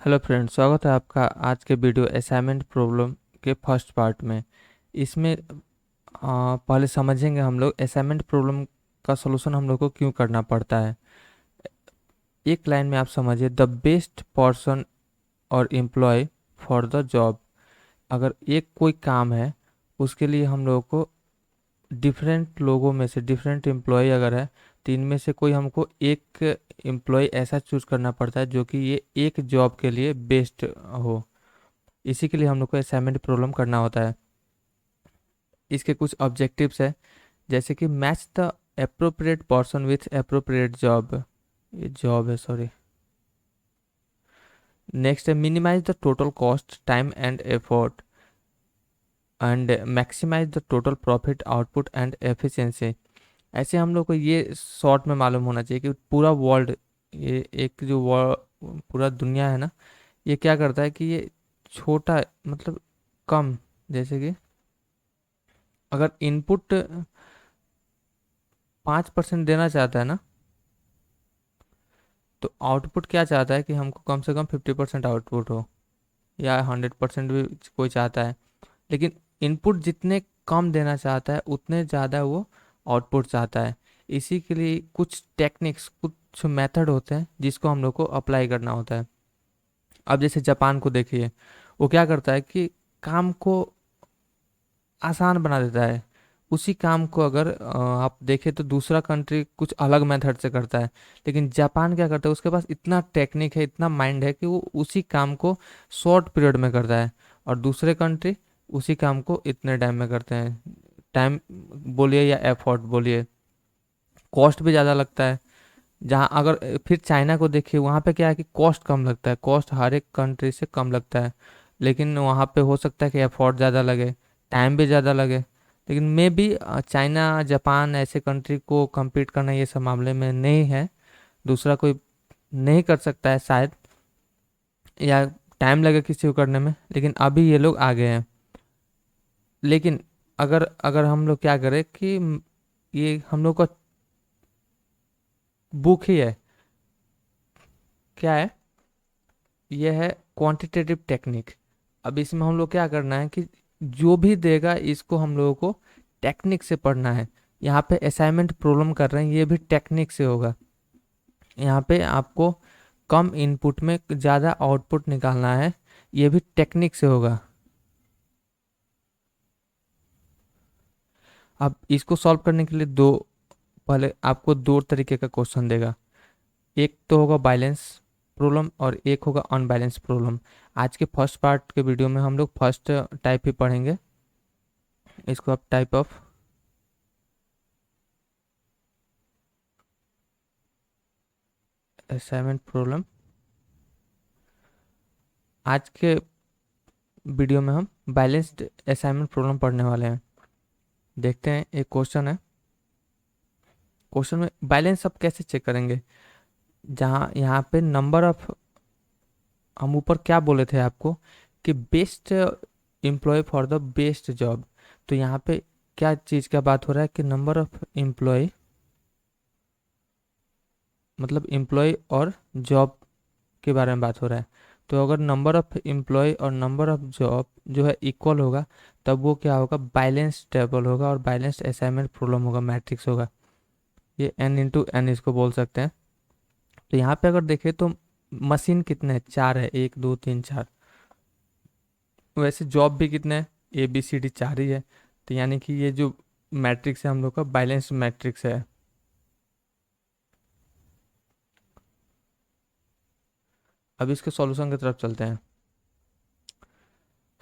Hello friends, स्वागत है आपका आज के वीडियो असाइनमेंट प्रॉब्लम के फर्स्ट पार्ट में। इसमें पहले समझेंगे हम लोग असाइनमेंट प्रॉब्लम का सलूशन हम लोग को क्यों करना पड़ता है। एक लाइन में आप समझिए, द बेस्ट पर्सन और एम्प्लॉय फॉर द जॉब। अगर एक कोई काम है, उसके लिए हम लोगों को डिफरेंट लोगों में से डिफरेंट एम्प्लॉय अगर है, तो इनमें से कोई हमको एक एम्प्लॉय ऐसा चूज करना पड़ता है जो कि ये एक जॉब के लिए बेस्ट हो। इसी के लिए हम लोग को असाइनमेंट प्रॉब्लम करना होता है। इसके कुछ ऑब्जेक्टिव्स है, जैसे कि match the appropriate person with appropriate job. ये जॉब है, सॉरी। नेक्स्ट है minimise the total cost time and effort and maximise the total profit output and efficiency. ऐसे हम लोग को ये शॉर्ट में मालूम होना चाहिए कि पूरा वर्ल्ड, ये एक जो पूरा दुनिया है ना, ये क्या करता है कि ये छोटा मतलब कम, जैसे कि अगर इनपुट 5% देना चाहता है ना, तो आउटपुट क्या चाहता है कि हमको कम से कम 50% आउटपुट हो, या 100% भी कोई चाहता है। लेकिन इनपुट जितने कम देना चाहता है उतने ज़्यादा वो आउटपुट चाहता है। इसी के लिए कुछ टेक्निक्स, कुछ मेथड होते हैं जिसको हम लोग को अप्लाई करना होता है। अब जैसे जापान को देखिए, वो क्या करता है कि काम को आसान बना देता है। उसी काम को अगर आप देखें तो दूसरा कंट्री कुछ अलग मेथड से करता है, लेकिन जापान क्या करता है, उसके पास इतना टेक्निक है, इतना माइंड है कि वो उसी काम को शॉर्ट पीरियड में करता है। और दूसरे कंट्री उसी काम को इतने टाइम में करते हैं। टाइम बोलिए या एफर्ट बोलिए, कॉस्ट भी ज़्यादा लगता है। जहाँ अगर फिर चाइना को देखिए, वहाँ पे क्या है कि कॉस्ट कम लगता है, कॉस्ट हर एक कंट्री से कम लगता है। लेकिन वहाँ पे हो सकता है कि एफर्ट ज़्यादा लगे, टाइम भी ज़्यादा लगे। लेकिन मे भी चाइना जापान ऐसे कंट्री को compete करना ये सब मामले में नहीं है। दूसरा कोई नहीं कर सकता है शायद, या टाइम लगे किसी को करने में, लेकिन अभी ये लोग आगे हैं। लेकिन अगर अगर हम लोग क्या करें कि ये हम लोग का बुक ही है, क्या है, ये है क्वांटिटेटिव टेक्निक। अब इसमें हम लोग क्या करना है कि जो भी देगा इसको हम लोगों को टेक्निक से पढ़ना है। यहाँ पे असाइनमेंट प्रॉब्लम कर रहे हैं, ये भी टेक्निक से होगा। यहाँ पे आपको कम इनपुट में ज़्यादा आउटपुट निकालना है, ये भी टेक्निक से होगा। अब इसको सॉल्व करने के लिए पहले आपको दो तरीके का क्वेश्चन देगा। एक तो होगा बैलेंस प्रॉब्लम और एक होगा अनबैलेंस प्रॉब्लम। आज के फर्स्ट पार्ट के वीडियो में हम लोग फर्स्ट टाइप ही पढ़ेंगे। इसको आप टाइप ऑफ असाइनमेंट प्रॉब्लम, आज के वीडियो में हम बैलेंस्ड असाइनमेंट प्रॉब्लम पढ़ने वाले हैं। देखते हैं, एक क्वेश्चन है। क्वेश्चन में बैलेंस आप कैसे चेक करेंगे, जहाँ यहाँ पे नंबर ऑफ, हम ऊपर क्या बोले थे आपको कि best employ for the best job. तो यहाँ पे क्या चीज़ का बात हो रहा है कि नंबर ऑफ एम्प्लॉय, मतलब एम्प्लॉय और जॉब के बारे में बात हो रहा है। तो अगर नंबर ऑफ एम्प्लॉय और नंबर ऑफ जॉब जो है इक्वल होगा, तब वो क्या होगा, बैलेंस टेबल होगा और बैलेंस्ड असाइनमेंट प्रॉब्लम होगा, मैट्रिक्स होगा। ये n इंटू एन इसको बोल सकते हैं। तो यहाँ पे अगर देखें तो मशीन कितने हैं, चार है, एक दो तीन चार। वैसे जॉब भी कितने हैं, ए बी सी डी चार ही है। तो यानी कि ये जो मैट्रिक्स है हम लोग का बैलेंस मैट्रिक्स है। अब इसके सॉल्यूशन की तरफ चलते हैं।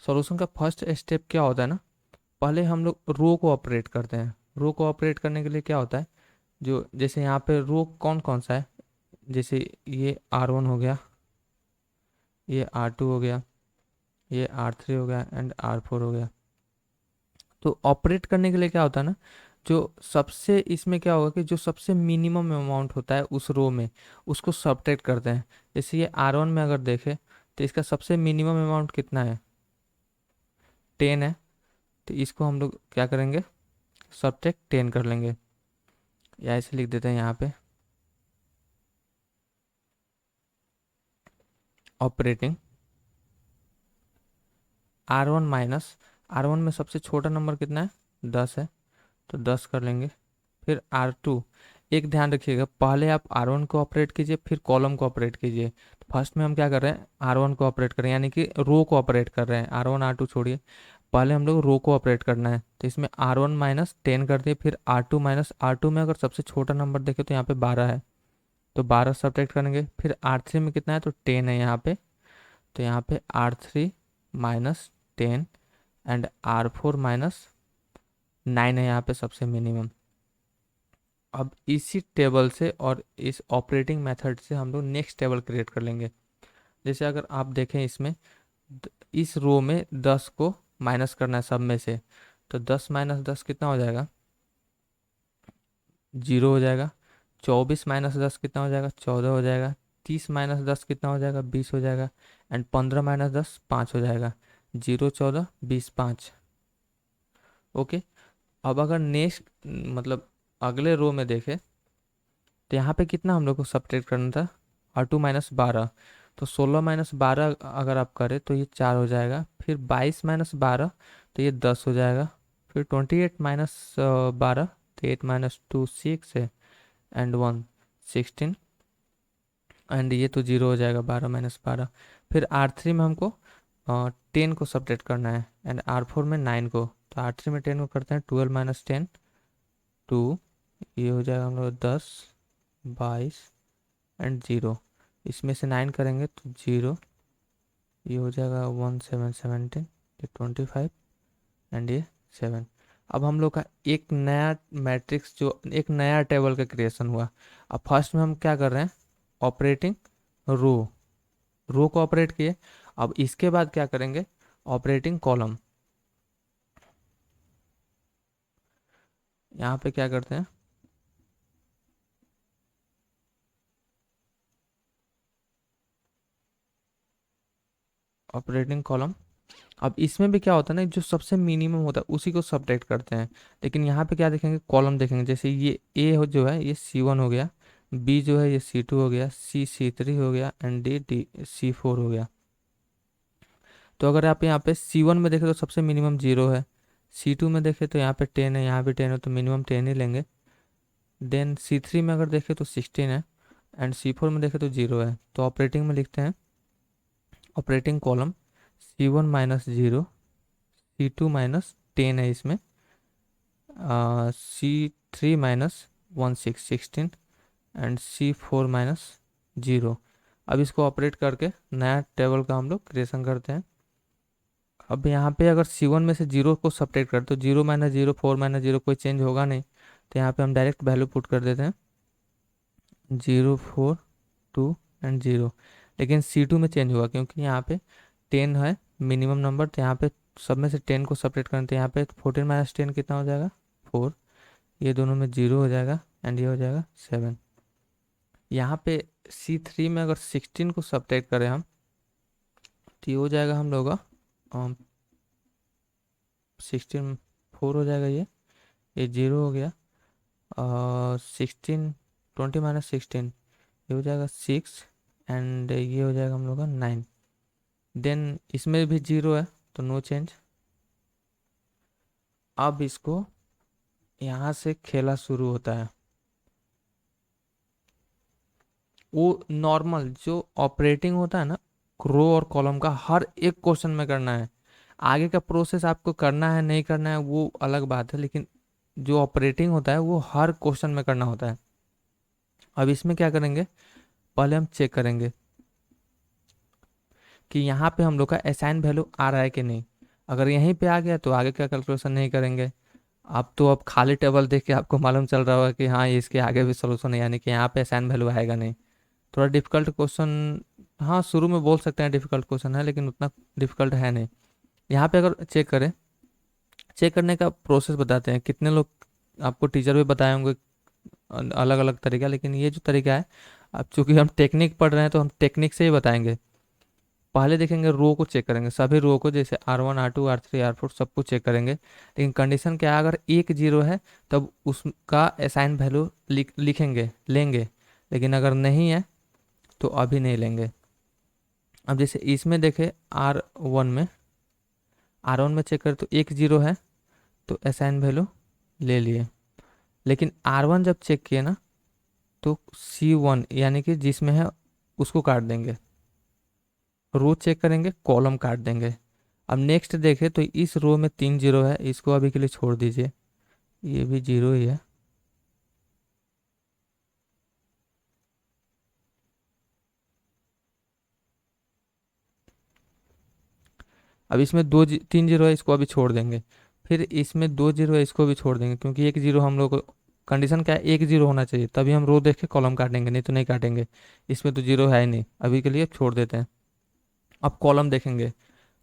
सॉल्यूशन का फर्स्ट स्टेप क्या होता है ना, पहले हम लोग रो को ऑपरेट करते हैं। रो को ऑपरेट करने के लिए क्या होता है, जो जैसे यहाँ पे रो कौन कौन सा है, जैसे ये R1 हो गया, ये R2 हो गया, ये R3 हो गया एंड R4 हो गया। तो ऑपरेट करने के लिए क्या होता है ना, जो सबसे इसमें क्या होगा कि जो सबसे मिनिमम अमाउंट होता है उस रो में, उसको सब्ट्रैक्ट करते हैं। जैसे ये R1 में अगर देखें, तो इसका सबसे मिनिमम अमाउंट कितना है, 10 है। तो इसको हम लोग क्या करेंगे, सब्ट्रैक्ट 10 कर लेंगे, या ऐसे लिख देते हैं यहाँ पे। ऑपरेटिंग R1 माइनस, R1 में सबसे छोटा नंबर कितना है, 10 है, तो 10 कर लेंगे। फिर R2, एक ध्यान रखिएगा, पहले आप R1 को ऑपरेट कीजिए फिर कॉलम को ऑपरेट कीजिए। तो फर्स्ट में हम क्या कर रहे हैं, R1 को ऑपरेट कर रहे हैं, यानी कि रो को ऑपरेट कर रहे हैं। R1 R2 छोड़िए, पहले हम लोग रो को ऑपरेट करना है। तो इसमें R1 माइनस 10 कर दिए, फिर R2 माइनस, R2 में अगर सबसे छोटा नंबर देखें तो यहाँ पे 12 है, तो 12 सब्ट्रैक्ट करेंगे। फिर R3 में कितना है, तो 10 है यहाँ पे, तो यहाँ पे R3 minus 10 and R4 minus 9 है यहाँ पे सबसे मिनिमम। अब इसी टेबल से और इस ऑपरेटिंग मेथड से हम लोग नेक्स्ट टेबल क्रिएट कर लेंगे। जैसे अगर आप देखें इसमें इस रो में 10 को माइनस करना है सब में से, तो 10 माइनस 10 कितना हो जाएगा, 0 हो जाएगा। 24 माइनस 10 कितना हो जाएगा, 14 हो जाएगा। 30 माइनस 10 कितना हो जाएगा, 20 हो जाएगा। एंड 15 माइनस 10 5 हो जाएगा। 0 14 20 5। ओके, अब अगर नेक्स्ट मतलब अगले रो में देखें तो यहाँ पे कितना हम लोग को सब्ट्रैक्ट करना था, R2 माइनस 12, तो 16 माइनस 12 अगर आप करें तो ये 4 हो जाएगा। फिर 22 माइनस 12 तो ये 10 हो जाएगा। फिर 28 माइनस 12 तो 8 माइनस 2 6 है, एंड 1 16, एंड ये तो 0 हो जाएगा 12 माइनस 12। फिर R3 में हमको 10 को सब्ट्रैक्ट करना है, एंड R4 में 9 को। तो R3 में 10 को करते हैं, 12 माइनस 10 2, ये हो जाएगा हम लोग 10 22 एंड 0। इसमें से 9 करेंगे तो 0, ये हो जाएगा 1 7 17, ये 25 एंड ये 7। अब हम लोग का एक नया मैट्रिक्स, जो एक नया टेबल का क्रिएशन हुआ। अब फर्स्ट में हम क्या कर रहे हैं, ऑपरेटिंग रो, रो को ऑपरेट किए। अब इसके बाद क्या करेंगे, ऑपरेटिंग कॉलम। यहाँ पे क्या करते हैं, ऑपरेटिंग कॉलम। अब इसमें भी क्या होता है ना, जो सबसे मिनिमम होता है उसी को सब्ट्रैक्ट करते हैं। लेकिन यहाँ पे क्या देखेंगे, कॉलम देखेंगे। जैसे ये ए हो जो है ये C1 हो गया, बी जो है ये C2 हो गया, सी C3 हो गया, एंड डी C4 हो गया। तो अगर आप यहाँ पे C1 में देखें तो सबसे मिनिमम 0 है, C2 में देखें तो यहाँ पे 10 है, यहाँ भी 10 है, तो मिनिमम 10 ही लेंगे। देन C3 में अगर देखें तो 16 है, एंड C4 में देखें तो 0 है। तो ऑपरेटिंग में लिखते हैं, operating column C1 minus 0, C2 minus 10 है इसमें, C3 minus 1 6 16, and C4 minus 0। अब इसको ऑपरेट करके नया टेबल का हम लोग क्रिएशन करते हैं। अब यहाँ पे अगर C1 में से 0 को सब्ट्रैक्ट करें तो 0 माइनस 0 4 माइनस 0 कोई चेंज होगा नहीं, तो यहाँ पे हम डायरेक्ट वैल्यू पुट कर देते हैं 0 4 2 एंड 0। लेकिन C2 में चेंज हुआ क्योंकि यहाँ पे 10 है मिनिमम नंबर, तो यहाँ पे सब में से 10 को सेपरेट करते हैं, तो यहाँ पे 14 माइनस 10 कितना हो जाएगा, 4। ये दोनों में 0 हो जाएगा, एंड ये हो जाएगा 7। यहाँ पे C3 में अगर 16 को सब्ट्रैक्ट करें हम, तो ये हो जाएगा हम लोग का 16 4 हो जाएगा, ये 0 हो गया। 16 20 माइनस 16 ये हो जाएगा 6, एंड ये हो जाएगा हम लोग का 9। देन इसमें भी 0 है तो नो चेंज। अब इसको यहाँ से खेला शुरू होता है, वो नॉर्मल जो ऑपरेटिंग होता है ना, रो और कॉलम का हर एक क्वेश्चन में करना है। आगे का प्रोसेस आपको करना है नहीं करना है वो अलग बात है, लेकिन जो ऑपरेटिंग होता है वो हर क्वेश्चन में करना होता है। अब इसमें क्या करेंगे, पहले हम चेक करेंगे कि यहाँ पे हम लोग का असाइन वैल्यू आ रहा है कि नहीं। अगर यहीं पे आ गया तो आगे का कैलकुलेशन नहीं करेंगे। आप तो अब खाली टेबल देख के आपको मालूम चल रहा होगा कि हाँ ये इसके आगे भी सोल्यूशन है, यानी कि यहाँ पे असाइन वैल्यू आएगा नहीं। थोड़ा डिफिकल्ट क्वेश्चन, हाँ शुरू में बोल सकते हैं डिफिकल्ट क्वेश्चन है, लेकिन उतना डिफिकल्ट है नहीं। यहाँ पे अगर चेक करें, चेक करने का प्रोसेस बताते हैं। कितने लोग आपको टीचर भी बताए होंगे अलग अलग तरीका, लेकिन ये जो तरीका है, अब चूंकि हम टेक्निक पढ़ रहे हैं तो हम टेक्निक से ही बताएंगे। पहले देखेंगे रो को चेक करेंगे, सभी रो को, जैसे R1 R2 R3 R4 सबको चेक करेंगे। लेकिन कंडीशन क्या है, अगर एक 0 है तब उसका असाइन वैल्यू लिखेंगे लेंगे, लेकिन अगर नहीं है तो अभी नहीं लेंगे। अब जैसे इसमें देखे आर वन में चेक करें तो एक जीरो है, तो असाइन वैल्यू ले लिए। लेकिन आर वन जब चेक किए ना, तो C1 यानी कि जिसमें है उसको काट देंगे, रो चेक करेंगे, कॉलम काट देंगे। अब नेक्स्ट देखें तो इस रो में 3 जीरो है, इसको अभी के लिए छोड़ दीजिए, ये भी जीरो ही है। अब इसमें 3 जीरो है, इसको अभी छोड़ देंगे। फिर इसमें 2 जीरो है, इसको भी छोड़ देंगे, क्योंकि एक जीरो हम लोग को कंडीशन क्या है, एक जीरो होना चाहिए, तभी हम रो देख के कॉलम काटेंगे, नहीं तो नहीं काटेंगे। इसमें तो जीरो है ही नहीं, अभी के लिए छोड़ देते हैं। अब कॉलम देखेंगे,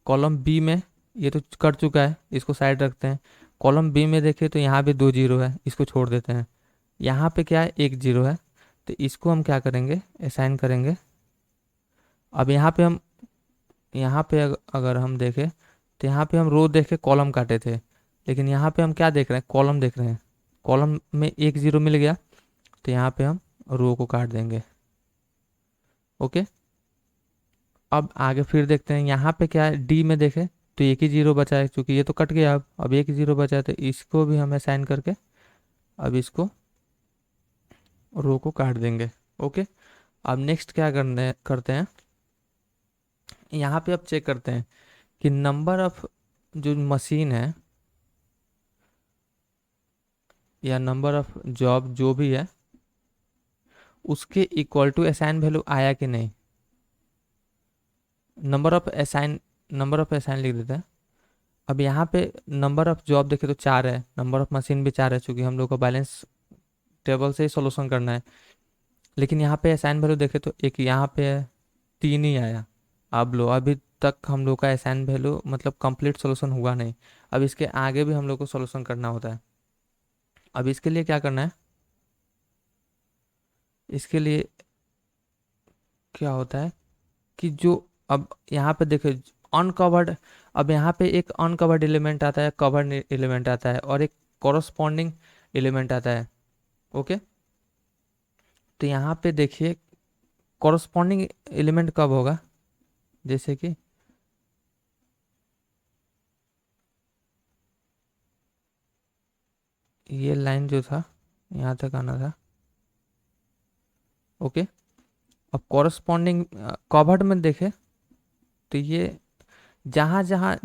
कॉलम बी में ये तो कट चुका है, इसको साइड रखते हैं। कॉलम बी में देखें तो यहाँ भी 2 जीरो है, इसको छोड़ देते हैं। यहाँ पे क्या है, एक जीरो है, तो इसको हम क्या करेंगे, असाइन करेंगे। अब यहाँ पे अगर हम देखें तो यहाँ पे हम रो देख के कॉलम काटे थे, लेकिन यहाँ पे हम क्या देख रहे हैं, कॉलम देख रहे हैं। कॉलम में एक जीरो मिल गया, तो यहाँ पे हम रो को काट देंगे। ओके, अब आगे फिर देखते हैं, यहाँ पे क्या है, डी में देखें तो एक ही जीरो बचा है, क्योंकि ये तो कट गया। अब एक जीरो बचा है, तो इसको भी हम असाइन करके अब इसको रो को काट देंगे। ओके, अब नेक्स्ट क्या करते हैं, यहाँ पे अब चेक करते हैं कि नंबर ऑफ जो मशीन है या नंबर ऑफ जॉब जो भी है, उसके इक्वल टू असाइन वैल्यू आया कि नहीं। नंबर ऑफ असाइन लिख देते हैं। अब यहाँ पे नंबर ऑफ जॉब देखे तो 4 है, नंबर ऑफ मशीन भी 4 है, चूंकि हम लोग को बैलेंस टेबल से ही सोल्यूशन करना है। लेकिन यहाँ पे असाइन वैल्यू देखे तो एक यहाँ पे है, 3 ही आया। अब लो, अभी तक हम लोग का असाइन वैल्यू मतलब कंप्लीट सोल्यूशन हुआ नहीं। अब इसके आगे भी हम लोग को सोल्यूशन करना होता है। अब इसके लिए क्या करना है, इसके लिए क्या होता है कि जो अब यहाँ पे देखो अनकवर्ड, अब यहाँ पे एक अनकवर्ड एलिमेंट आता है, कवर्ड एलिमेंट आता है, और एक कॉरस्पॉन्डिंग एलिमेंट आता है। ओके, तो यहाँ पे देखिए कॉरस्पॉन्डिंग एलिमेंट कब होगा, जैसे कि ये लाइन जो था यहाँ तक आना था। ओके, अब कॉरस्पॉन्डिंग कवर्ड में देखे तो ये जहाँ जहाँ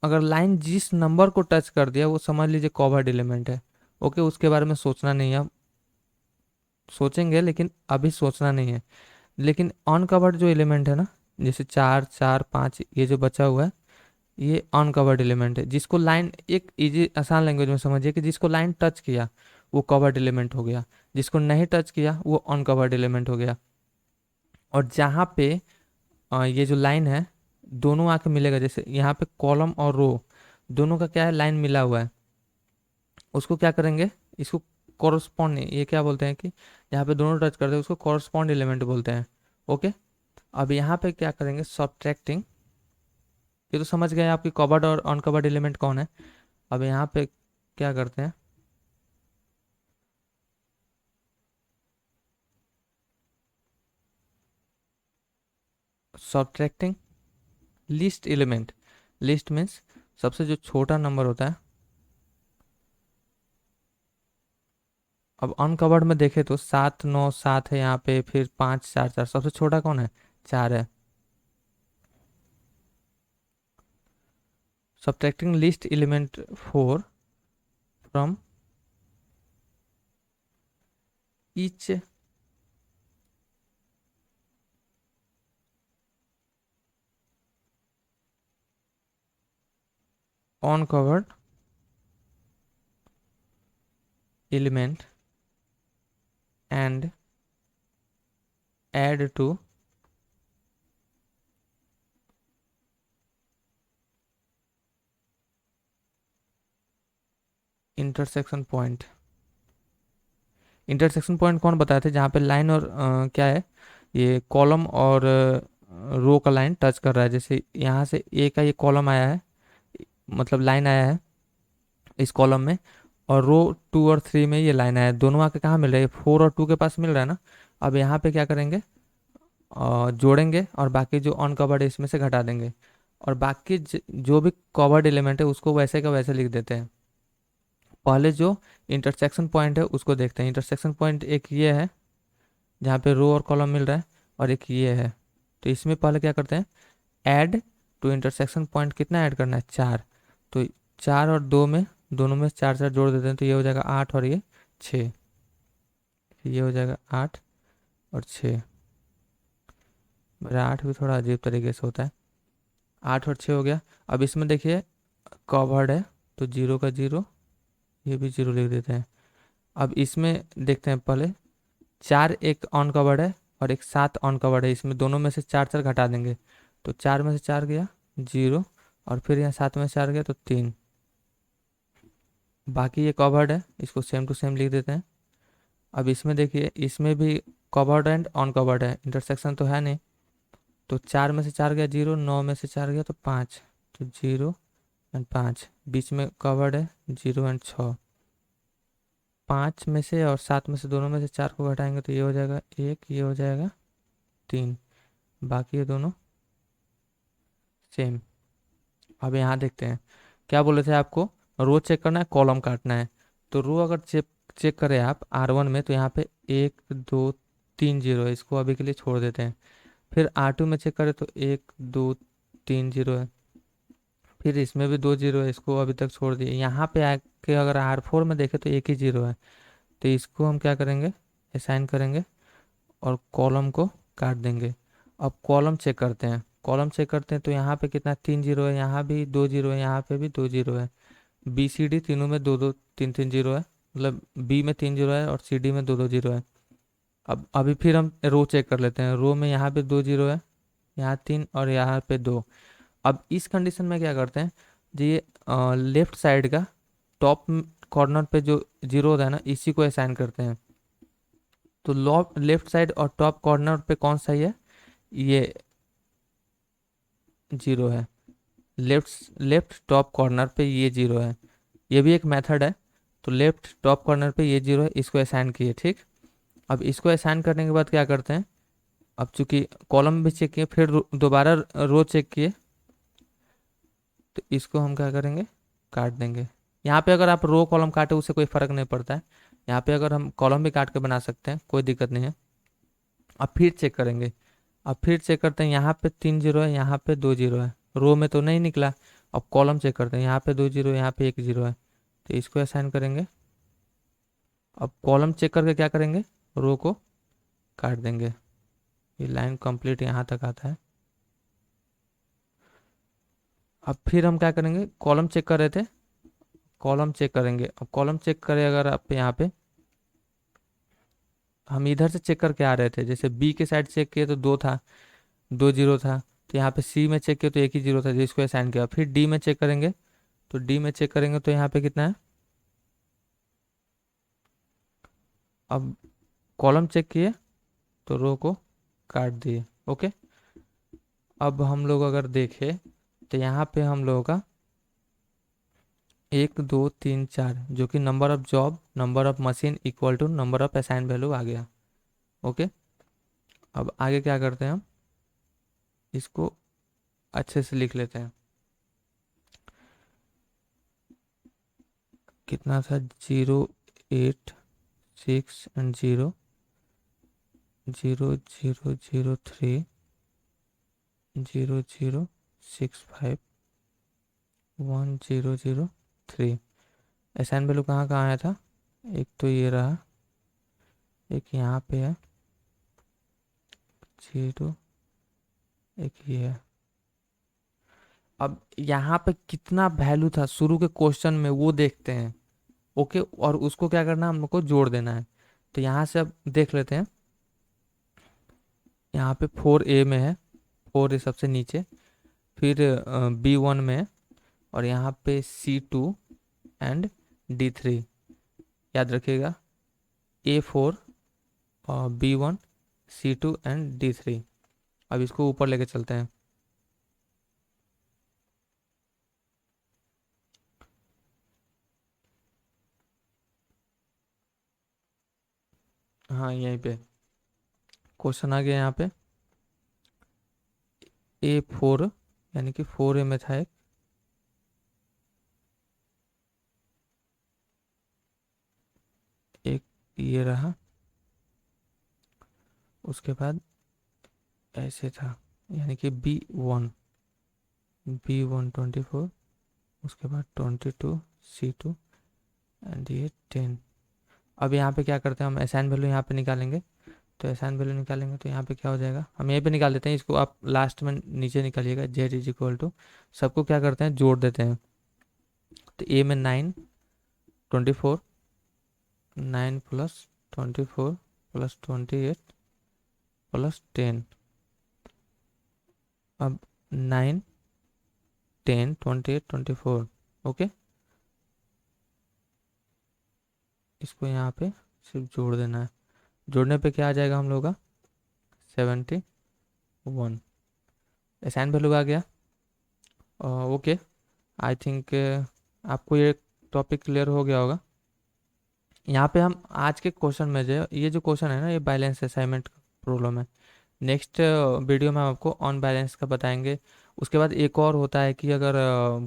अगर लाइन जिस नंबर को टच कर दिया वो समझ लीजिए कवर्ड एलिमेंट है। ओके, उसके बारे में सोचना नहीं है, अब सोचेंगे लेकिन अभी सोचना नहीं है। लेकिन अनकवर्ड जो एलिमेंट है ना, जैसे 4 4 5 ये जो बचा हुआ है, ये अनकवर्ड एलिमेंट है, जिसको लाइन एक इजी आसान लैंग्वेज में समझिए कि जिसको लाइन टच किया वो कवर्ड एलिमेंट हो गया, जिसको नहीं टच किया वो अनकवर्ड एलिमेंट हो गया। और जहाँ पे ये जो लाइन है दोनों आके मिलेगा, जैसे यहाँ पे कॉलम और रो दोनों का क्या है, लाइन मिला हुआ है, उसको क्या करेंगे, इसको कॉरस्पॉन्ड, ये क्या बोलते हैं कि जहाँ पे दोनों टच करते हैं उसको कॉरस्पॉन्ड एलिमेंट बोलते हैं। ओके, अब यहाँ पे क्या करेंगे, सब्ट्रैक्टिंग, ये तो समझ गए आपकी कवर्ड और अनकवर्ड एलिमेंट कौन है। अब यहाँ पे क्या करते हैं, subtracting list element. List means सबसे जो छोटा नंबर होता है। अब अनकवर्ड में देखे तो 7 9 7 है यहाँ पे, फिर 5 4 4, सबसे छोटा कौन है, 4 है। Subtracting list element 4 from each uncovered element and add to intersection point. Intersection point कौन बताए थे, जहाँ पे लाइन और क्या है, ये कॉलम और रो का लाइन टच कर रहा है। जैसे यहाँ से ए का ये कॉलम आया है, मतलब लाइन आया है इस कॉलम में, और रो 2 और 3 में ये लाइन आया है, दोनों आके कहाँ मिल रहा है, 4 और 2 के पास मिल रहा है ना। अब यहाँ पे क्या करेंगे, जोड़ेंगे और बाकी जो अनकवर्ड है इसमें से घटा देंगे, और बाकी जो भी कवर्ड एलिमेंट है उसको वैसे का वैसे लिख देते हैं। पहले जो इंटरसेक्शन पॉइंट है उसको देखते हैं। इंटरसेक्शन पॉइंट एक ये है जहाँ पे रो और कॉलम मिल रहा है, और एक ये है। तो इसमें पहले क्या करते हैं, ऐड टू इंटरसेक्शन पॉइंट कितना ऐड करना है, 4। तो 4 और 2 में, दोनों में 4 4 जोड़ देते हैं, तो ये हो जाएगा 8 और ये 6। ये हो जाएगा 8 और 6। मेरा 8 भी थोड़ा अजीब तरीके से होता है। 8 और 6 हो गया। अब इसमें देखिए कवर्ड है, तो 0 का 0, ये भी 0 लिख देते हैं। अब इसमें देखते हैं पहले, 4 एक ऑन कवर्ड है और एक 7 ऑन कवर्ड है, इसमें दोनों में से 4 4 घटा देंगे, तो 4 में से 4 गया 0, और फिर यहाँ 7 में से 4 गया तो 3। बाकी ये कवर्ड है, इसको सेम टू सेम लिख देते हैं। अब इसमें देखिए, इसमें भी कवर्ड एंड ऑन कवर्ड है, इंटरसेक्शन तो है नहीं, तो 4 में से 4 गया 0, 9 में से 4 गया तो 5, तो 0 एंड 5। बीच में कवर्ड है 0 एंड 6। 5 में से और 7 में से, दोनों में से 4 को घटाएंगे तो ये हो जाएगा 1, ये हो जाएगा 3। बाकी ये दोनों सेम। अब यहाँ देखते हैं, क्या बोले थे आपको, रो चेक करना है, कॉलम काटना है। तो रो अगर चेक चेक करें आप R1 में, तो यहाँ पे 1 2 3 जीरो है, इसको अभी के लिए छोड़ देते हैं। फिर R2 में चेक करें तो 1 2 3 जीरो है, फिर इसमें भी 2 जीरो है, इसको अभी तक छोड़ दिए। यहाँ पे आके अगर R4 में देखें तो एक ही जीरो है, तो इसको हम क्या करेंगे, असाइन करेंगे और कॉलम को काट देंगे। अब कॉलम चेक करते हैं, कॉलम चेक करते हैं तो यहाँ पे कितना, 3 जीरो है, यहाँ भी 2 जीरो है, यहाँ पे भी 2 जीरो है। बी सी डी तीनों में 2 2 3 3 जीरो है, मतलब बी में 3 जीरो है और सी डी में 2 2 जीरो है। अब अभी फिर हम रो चेक कर लेते हैं, रो में यहाँ पे 2 जीरो है, यहाँ 3 और यहाँ पे 2। अब इस कंडीशन में क्या करते हैं जी, ये लेफ्ट साइड का टॉप कॉर्नर पे जो जीरो होता है ना, इसी को असाइन करते हैं। तो लेफ्ट साइड और टॉप कॉर्नर पे कौन सा ही है, ये जीरो है। लेफ्ट लेफ्ट टॉप कॉर्नर पे ये जीरो है, ये भी एक मेथड है। तो लेफ्ट टॉप कॉर्नर पे ये जीरो है, इसको असाइन किए, ठीक। अब इसको असाइन करने के बाद क्या करते हैं, अब चूंकि कॉलम भी चेक किए, फिर दोबारा रो चेक किए, तो इसको हम क्या करेंगे, काट देंगे। यहाँ पे अगर आप रो कॉलम काटे उससे कोई फर्क नहीं पड़ता है, यहाँ पे अगर हम कॉलम भी काट के बना सकते हैं, कोई दिक्कत नहीं है। अब फिर चेक करेंगे, अब फिर चेक करते हैं, यहाँ पे 3 जीरो है, यहाँ पे 2 जीरो है, रो में तो नहीं निकला। अब कॉलम चेक करते हैं, यहाँ पे 2 जीरो, यहाँ पे 1 जीरो है, तो इसको असाइन करेंगे। अब कॉलम चेक करके क्या करेंगे, रो को काट देंगे। ये लाइन कंप्लीट यहाँ तक आता है। अब फिर हम क्या करेंगे, कॉलम चेक कर रहे थे, कॉलम चेक करेंगे। अब कॉलम चेक करें अगर आप यहाँ पे, हम इधर से चेक करके आ रहे थे, जैसे बी के साइड चेक किए तो 2 था, 2 जीरो था। तो यहाँ पे सी में चेक किया तो एक ही जीरो था, जिसको असाइन किया। फिर डी में चेक करेंगे, तो डी में चेक करेंगे तो यहाँ पे कितना है। अब कॉलम चेक किए तो रो को काट दिए, ओके। अब हम लोग अगर देखें तो यहाँ पे हम लोगों का 1 2 3 4, जो कि number of job, number of machine equal to number of assign value आ गया, ओके। अब आगे क्या करते हैं, हम इसको अच्छे से लिख लेते हैं। कितना था, 0 8 6 एंड 0 0 0 0 3 0 0 6 5 1 0 0 3। असाइन वैल्यू कहाँ कहाँ आया था, एक तो ये रहा, एक यहाँ पे है 0, एक ये है। अब यहाँ पे कितना वैल्यू था शुरू के क्वेश्चन में वो देखते हैं, ओके। और उसको क्या करना है, हम लोग को जोड़ देना है। तो यहाँ से अब देख लेते हैं, यहाँ पे 4A में है, 4 है सबसे नीचे, फिर B1 में है, और यहाँ पे C2 एंड D3। याद रखिएगा, A4 और B1 C2 एंड D3। अब इसको ऊपर लेके चलते हैं। हाँ, यहीं पे क्वेश्चन आ गया यहाँ पे। A4 यानी कि 4A में था एक ये रहा, उसके बाद ऐसे था यानी कि B1 24, उसके बाद 22 C2 एंड ये 10। अब यहाँ पे क्या करते हैं, हम असाइन वैल्यू यहाँ पे निकालेंगे। तो असाइन वैल्यू निकालेंगे तो यहाँ पे क्या हो जाएगा, हम यहीं पे निकाल देते हैं, इसको आप लास्ट में नीचे निकालिएगा। Z=, सबको क्या करते हैं, जोड़ देते हैं। तो A में 9 24, 9 प्लस 24 प्लस 28 प्लस 10। अब 9 10 28 24, ओके। इसको यहाँ पे सिर्फ जोड़ देना है। जोड़ने पे क्या आ जाएगा हम लोग का, 71। असाइन वैल्यू आ गया। ओके, आई थिंक आपको ये टॉपिक क्लियर हो गया होगा। यहाँ पे हम आज के क्वेश्चन में जो ये जो क्वेश्चन है ना, ये बैलेंस असाइनमेंट प्रॉब्लम है। नेक्स्ट वीडियो में हम आपको ऑन बैलेंस का बताएंगे। उसके बाद एक और होता है कि अगर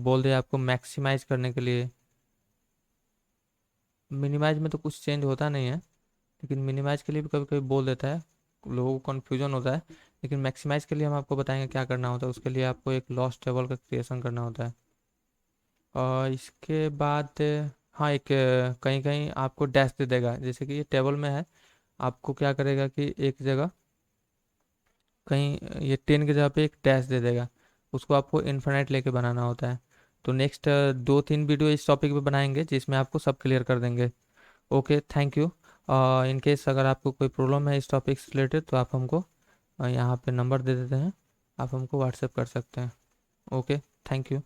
बोल दे आपको मैक्सिमाइज करने के लिए, मिनिमाइज में तो कुछ चेंज होता नहीं है, लेकिन मिनिमाइज के लिए भी कभी कभी बोल देता है, लोगों को कन्फ्यूजन होता है। लेकिन मैक्सिमाइज के लिए हम आपको बताएंगे क्या करना होता है। उसके लिए आपको एक लॉस टेबल का क्रिएशन करना होता है। और इसके बाद हाँ, एक कहीं कहीं आपको डैश दे देगा, जैसे कि ये टेबल में है। आपको क्या करेगा कि एक जगह कहीं ये 10 की जगह पे एक डैश दे देगा, उसको आपको इन्फिनाइट लेके बनाना होता है। तो नेक्स्ट 2-3 वीडियो इस टॉपिक पे बनाएंगे जिसमें आपको सब क्लियर कर देंगे। Okay, thank you. In case अगर आपको कोई प्रॉब्लम है इस टॉपिक से रिलेटेड तो आप हमको यहाँ पे नंबर दे देते हैं, आप हमको व्हाट्सएप कर सकते हैं। Okay, thank you.